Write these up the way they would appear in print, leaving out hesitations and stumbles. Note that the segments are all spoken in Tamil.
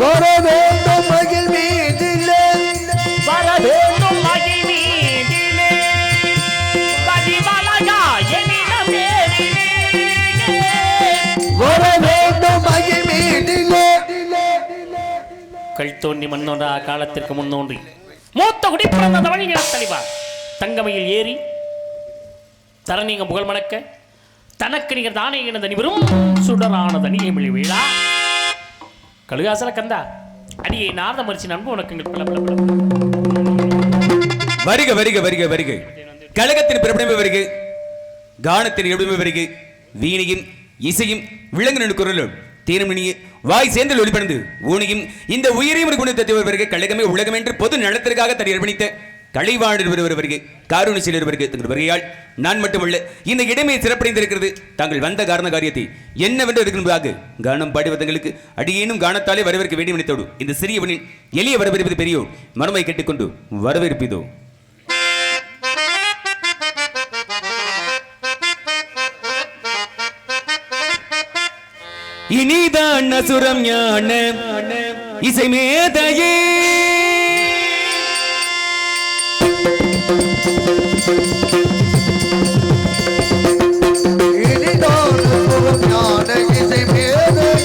வர வேண்டும் மகிழ் மீதிலே வர வேண்டும் மகிழ் மீதிலே பதிவலகா எனினும் வர வேண்டும் மகிழ் மீதிலே கல் தோன்றி மண்ணோன்றா காலத்திற்கு முன்னோன்றி மூத்த குடி பிறந்த தமிழின தெளிவா தங்கமையில் ஏறி தரநீங்க புகழ் மணக்க தனக்கு நீங்க தானே இணைந்த நிவரும் சுடரான தனியை மொழி வீழா கழுகாசல கந்தா அடியை நார்த மரிச்சு நண்பு உனக்கு வருக வருக வருக வருக கழகத்தின் பிறப்பிடமே வருக கானத்தின் எடுமை வருக வீணையும் இசையும் விலங்கு குரலும் தீரமணியே வாய் சேர்ந்து ஒளிபறந்து ஊனியும் இந்த உயிரையும் குணத்தவர் கழகமே உலகம் என்று பொது நலத்திற்காக தன்னை அர்ப்பணித்த கலைவாணர் ஒருவருக்கு காரூணிசில் ஒருவருக்கு தங்கள் வருகையால் நான் மட்டுமல்ல இந்த இடமே சிறப்படைந்திருக்கிறது தாங்கள் வந்த காரண காரியத்தை என்னவென்று இருக்கின்றாக கானம் பாடுவதங்களுக்கு அடியேனும் கானத்தாலே வரவேற்க வேண்டிய நினைத்தோடு இந்த சிறியவனின் எளிய வரவேற்பது பெரியோர் மனமை கேட்டுக்கொண்டு வரவேற்பிதோ. இனிதான் அசுரம் ஞான இசை மேதையே இனிதான் அசுரம் ஞான இசை மேதையே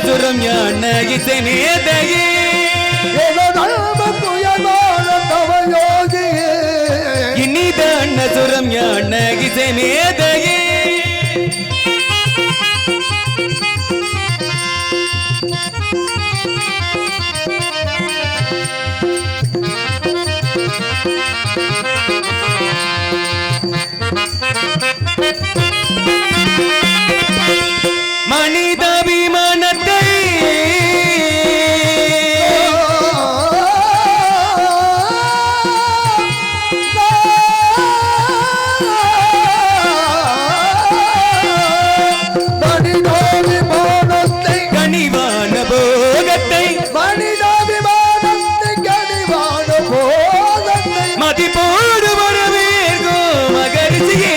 சுரம் ஞான இசை மேதையே இனிதான் சுரம் ஞான இசை மேதையே மனிதாபிமானத்தை கனிவான போகத்தை மதிப்போடு வரவேற்கோ மகரிஷியே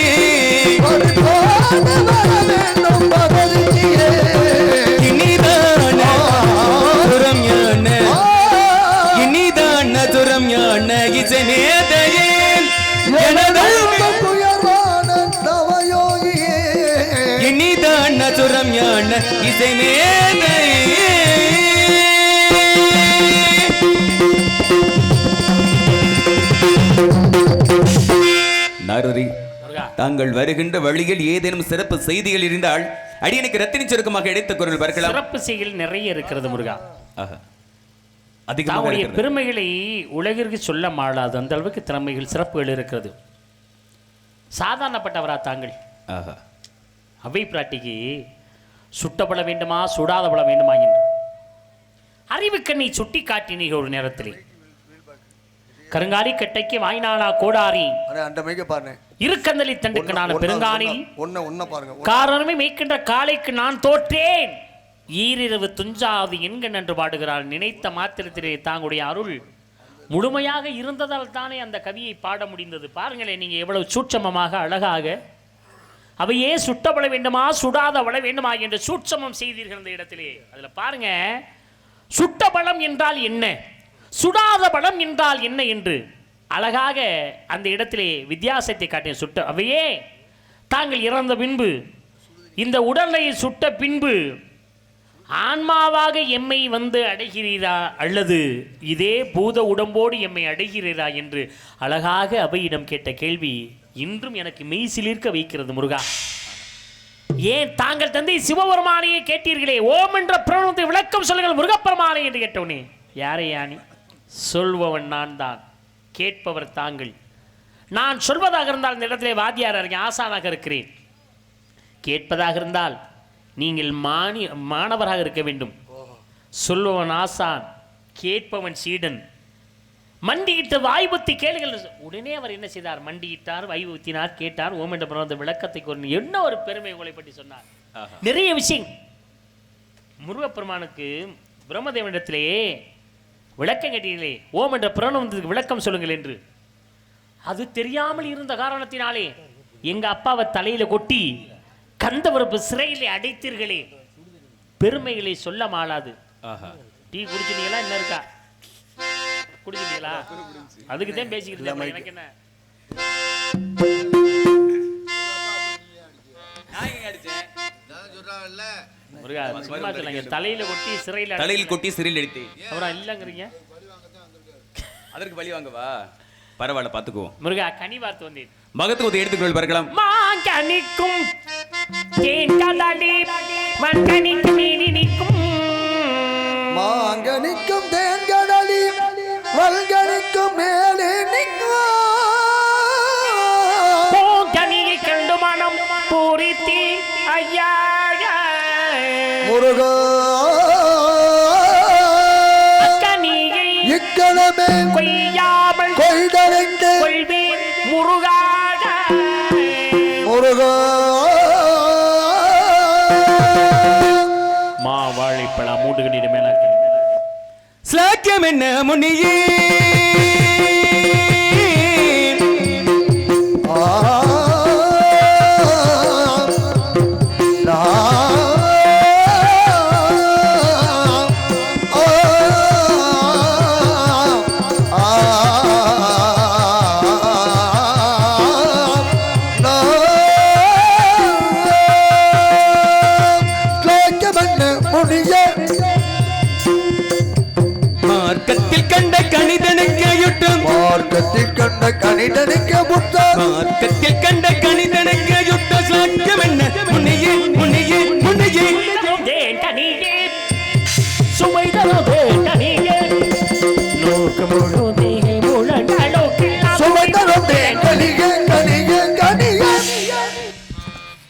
சுரம் ஞான இசை மேதையே நாரதி தாங்கள் வருகின்ற வழியில் ஏதேனும் சிறப்பு செய்திகள் இருந்தால் அடியனுக்கு ரத்தினி சுருக்கமாக எடுத்த குரல் பார்க்கலாம். சிறப்பு செய்திகள் நிறைய இருக்கிறது முருகா. அதிகமாக பெருமைகளை உலகிற்கு சொல்ல மாளாது அந்த அளவுக்கு திறமைகள் சிறப்புகள் இருக்கிறது. சாதாரணப்பட்டவரா தாங்கள் அவை பிராட்டிக்கு சுட்டப்பட வேண்டுமா சுடாத பட வேண்டுமா என்று அறிவுக்கண்ணை சுட்டி காட்டினீங்க. ஒரு நேரத்தில் கருங்காலி கட்டைக்கு வாய்நாளா கோடாரி இருக்கந்தலி தண்டுக்கு நான் பெருங்கானில் காரணமே மேய்க்கின்ற காலைக்கு நான் தோற்றேன் ஈரிரவு துஞ்சாது என்கண் என்று பாடுகிறாள். நினைத்த மாத்திரத்திலே தாங்களுடைய அருள் முழுமையாக இருந்ததால் தானே அந்த கவியை பாட முடிந்தது. பாருங்களேன் நீங்க எவ்வளவு சூட்சமமாக அழகாக அவையே சுட்டப்பட வேண்டுமா சுடாத வள வேண்டுமா என்று சூட்சமம் செய்தீர்கள் அந்த இடத்திலே. அதுல பாருங்க சுட்ட பழம் என்றால் என்ன சுடாத பழம் என்றால் என்ன என்று அழகாக அந்த இடத்திலே வித்தியாசத்தை காட்டிய. சுட்ட அவையே தாங்கள் இறந்த பின்பு இந்த உடலை சுட்ட பின்பு ஆன்மாவாக எம்மை வந்து அடைகிறீரா அல்லது இதே பூத உடம்போடு எம்மை அடைகிறீரா என்று அழகாக அவையிடம் கேட்ட கேள்வி இன்றும் எனக்கு மெய் சிலிர்க்க வைக்கிறது முருகா. ஏன் தாங்கள் தந்தை சிவபெருமானையே கேட்டீர்களே ஓம் என்ற பிரணவத்தை விளக்கம் சொல்லுங்கள் முருகப்பெருமானை என்று கேட்டவனே. யாரை யானி சொல்பவன் நான் தான் கேட்பவர் தாங்கள். நான் சொல்வதாக இருந்தால் இந்த இடத்திலே வாத்தியார் இருக்கேன், ஆசானாக இருக்கிறேன். கேட்பதாக இருந்தால் நீங்கள் மாணவராக இருக்க வேண்டும். சொல்பவன் ஆசான், கேட்பவன் சீடன். மண்டியிட்டு வாய்புத்தி கேளுங்கள். உடனே அவர் என்ன செய்தார்? மண்டியிட்டார், வாய்புத்தினார், கேட்டார், ஓம் என்ற பிறந்த விளக்கத்தை கொண்டு என்ன ஒரு பெருமை உங்களை பற்றி சொன்னார். நிறைய விஷயம். முருகப்பெருமானுக்கு பிரம்மதேவனிடத்திலேயே விளக்கம் கேட்டீர்களே, ஓம் என்ற பிரணவத்துக்கு விளக்கம் சொல்லுங்கள் என்று. அது தெரியாமல் இருந்த காரணத்தினாலே எங்க அப்பாவை தலையில கொட்டி கந்தவரப்பு சிறையிலே அடைத்தீர்களே, பெருமைகளை சொல்ல மாளாது. டீ குடிச்சிட்டீங்களா? என்ன இருக்கா? குடிச்சிட்டீங்களா? அதுக்கு தான் பேசிக்கிட்டு எனக்கு என்ன தலையில கொட்டி சிறையில் அடித்தேன். அப்புறம் இல்லங்கிறீங்க. அதற்கு பழி வாங்கவா? பரவாயில்ல, பாத்துக்குவோம். முருகா, கனி வார்த்தை வந்தேன். மகத்துவத்தை எடுத்துக்கொள் பார்க்கலாம். மாங்கனிக்கும் தேன் கதலி மங்கனிக்கும் மீனி நிக்கும், மாங்கனிக்கும் தேன் கடலி வல்கனிக்கும் மேலே நிற்கும், பூங்கனியை கண்டு மனம் பூரித்தி ஐயா முருகா கனியை இக்கணமே கொய்யாமல் கொய்தறிந்து கொள்வேன் முருகா முருகா. மாவாழைப்பழ மூடுகளிட மேல ஸ்லாக்கியம் என்ன முனியே மார்க்கத்தில் கண்ட கணிதனுக்கு யுட்டம், மார்க்கத்தில் கண்ட கணிதனுக்கு புத்தம், மார்க்கத்தில் கண்ட கணிதனுக்கு யுட்டம். ஸ்லாக்கியம் என்ன முனியே முனியே முனியே கனியே சுமை தரவே கனியே லோக முழுதே முழங்கலோக்கு சுமை தரவே கனியே கனியே கனியே.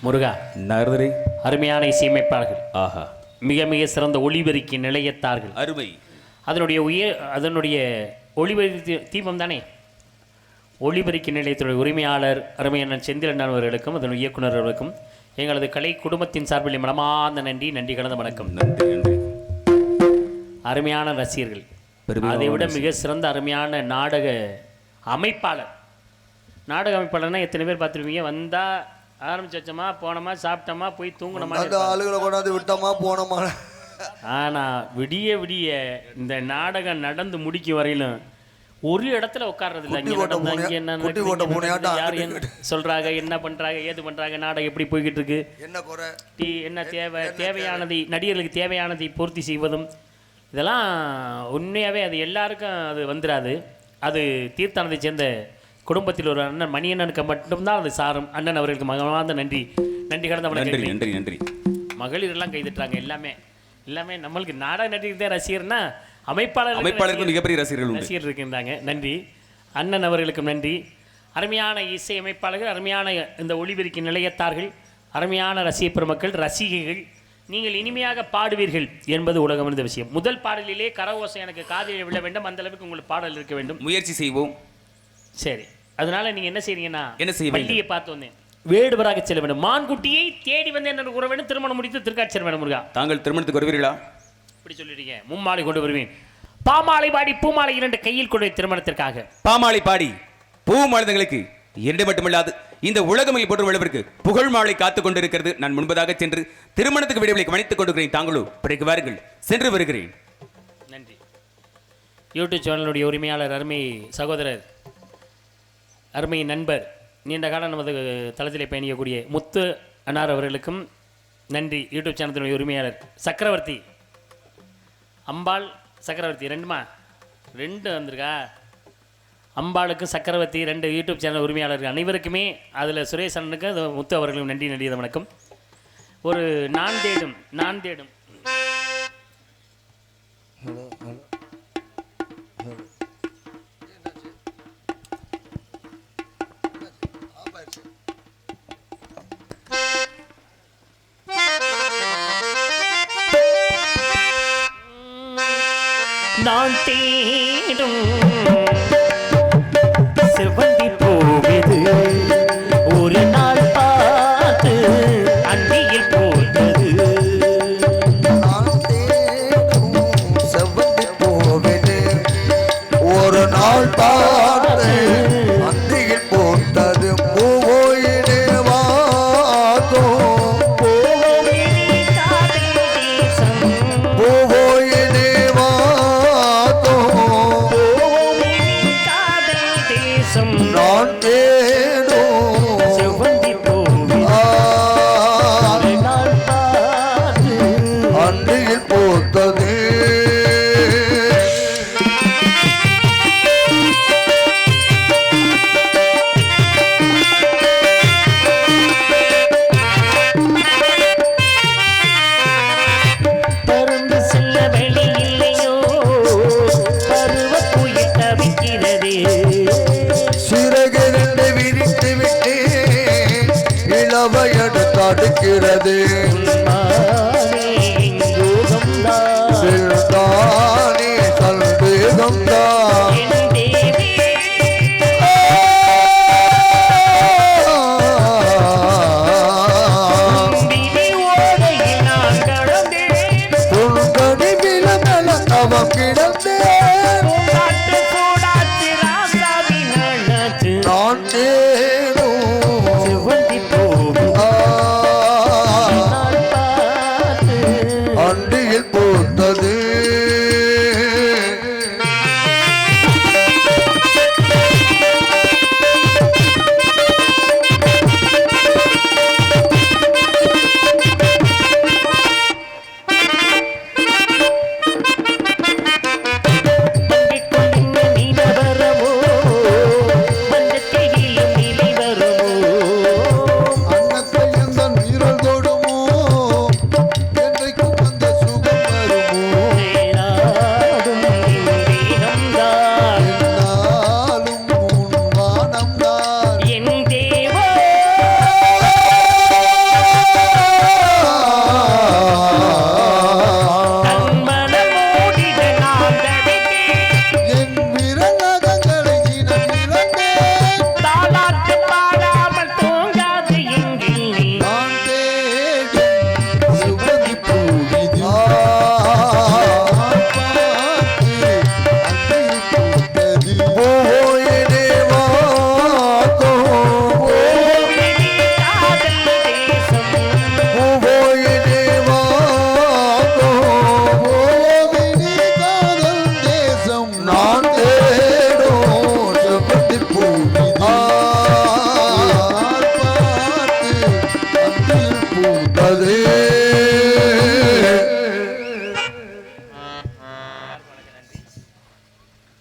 முருகா, நரதரே, அருமையான இசையமைப்பார்கள். ஆஹா, மிக மிக சிறந்த ஒளிபெருக்கி நிலையத்தார்கள். அருமை. அதனுடைய ஒளிபெருக்கி தீபம் தானே. ஒளிபெருக்கி நிலையத்துடைய உரிமையாளர் அருமையான செந்திலண்ணன் அவர்களுக்கும் அதன் இயக்குனர் அவர்களுக்கும் எங்களது கலை குடும்பத்தின் சார்பில் மனமார்ந்த நன்றி, நன்றி கலந்த வணக்கம். நன்றி நன்றி. அருமையான ரசிகர்கள், அதை விட மிக சிறந்த அருமையான நாடக அமைப்பாளர். நாடக அமைப்பாளர்னா எத்தனை பேர் பார்த்துருப்பீங்க? வந்தா ஆரம்பிச்சோமா, போனோமா, சாப்பிட்டோமா, போய் தூங்கணுமா, அந்த ஆளுகளை கொண்டாந்து விட்டோமா போனோமா. ஆனா விடிய விடிய இந்த நாடகம் நடந்து முடிக்க வரையிலும் ஒரு இடத்துல உட்கார்றது இல்லை. யார் என்ன சொல்றாங்க, என்ன பண்றாங்க, ஏது பண்றாங்க, நாடகம் எப்படி போய்கிட்டு இருக்கு, என்ன குறை, என்ன தேவையானதை நடிகர்களுக்கு தேவையானதை பூர்த்தி செய்வதும், இதெல்லாம் உண்மையாகவே அது எல்லாருக்கும் அது வந்துடாது. அது தீர்த்தானதை சேர்ந்த குடும்பத்தில் ஒரு அண்ணன் மணியண்ணனுக்கு மட்டும்தான் அது சாரும். அண்ணன் அவர்களுக்கு மகமார்ந்த நன்றி, நன்றி கடந்த நன்றி நன்றி நன்றி. மகளிர் எல்லாம் கைதிட்டாங்க. எல்லாமே நம்மளுக்கு நாடக நடிகர் தான் ரசிகர்னா அமைப்பாளருக்கு மிகப்பெரிய ரசிகர்கள் இருக்கின்றாங்க. நன்றி அண்ணன் அவர்களுக்கும் நன்றி. அருமையான இசை அமைப்பாளர்கள், அருமையான இந்த ஒளிபெருக்கி நிலையத்தார்கள், அருமையான ரசிக பெருமக்கள், ரசிகைகள், நீங்கள் இனிமையாக பாடுவீர்கள் என்பது உலகம் இருந்த விஷயம். முதல் பாடலிலே கரகோசை எனக்கு காதில் விழ வேண்டும், அந்த அளவுக்கு உங்களுக்கு பாடல் இருக்க வேண்டும். முயற்சி செய்வோம். சரி, அதனால நீங்க என்ன செய்றீங்கன்னா, என்ன செய்வீங்க? பள்ளியை பார்த்து வந்தேன், வேடுவராக செல்ல வேண்டும், மான்குட்டியை தேடி வந்து என்ன கூற வேண்டும், திருமணம் முடித்து திருக்காட்சி செல்ல வேண்டும். முருகா, தாங்கள் திருமணத்துக்கு வருவீர்களா? இப்படி சொல்லிட்டீங்க. மும்மாலை கொண்டு வருவேன். பாமாலை பாடி பூமாலை 2 கையில் கொண்டு திருமணத்திற்காக. பாமாலை பாடி பூமாலைகளுக்கு 2 மட்டுமல்லாது இந்த உலகமில் போன்ற விளைவிற்கு புகழ் மாலை காத்துக் கொண்டிருக்கிறது. நான் முன்பதாக சென்று திருமணத்துக்கு விடைகளை கவனித்துக் கொண்டிருக்கிறேன். தாங்களோ பிறகு வாருங்கள், சென்று வருகிறேன். நன்றி. யூடியூப் சேனலுடைய உரிமையாளர், அருமை சகோதரர், அருமை நண்பர், நீண்ட காலம் நமது தளத்திலே பயணிக்கக்கூடிய முத்து அன்னார் அவர்களுக்கும் நன்றி. யூடியூப் சேனத்தினுடைய உரிமையாளர் சக்கரவர்த்தி, அம்பாள் சக்கரவர்த்தி, 2 வந்திருக்கா. அம்பாளுக்கும் சக்கரவர்த்தி 2 யூடியூப் சேனல் உரிமையாளர்கள் அனைவருக்குமே, அதில் சுரேஷ் அண்ணனுக்கு முத்து அவர்களும் நன்றி, நன்றி வணக்கம். ஒரு நான் தேடும் நான் தேடும் செவ்வந்தி பூவெது ஒரு நாள் பார்த்து அந்தியில் போட்டது. நான் தேடும் செவ்வந்தி பூவெது ஒரு நாள் பார்த்து அந்தியில் போட்டது. பூவோயினே வாதோ பூவோயினே வாதோ நான் தேடும் செவ்வந்தி பூவெது நாள் பார்த்து அந்தியில் போட்டது. பறந்து செல்ல வழி இல்லையோ பருவப்புயல் தவிக்கிறதே. சிறகிரண்டு விரித்து விட்டு இளவையடு தடுக்கிறது. மானே யோகம்தான் சிறுதானே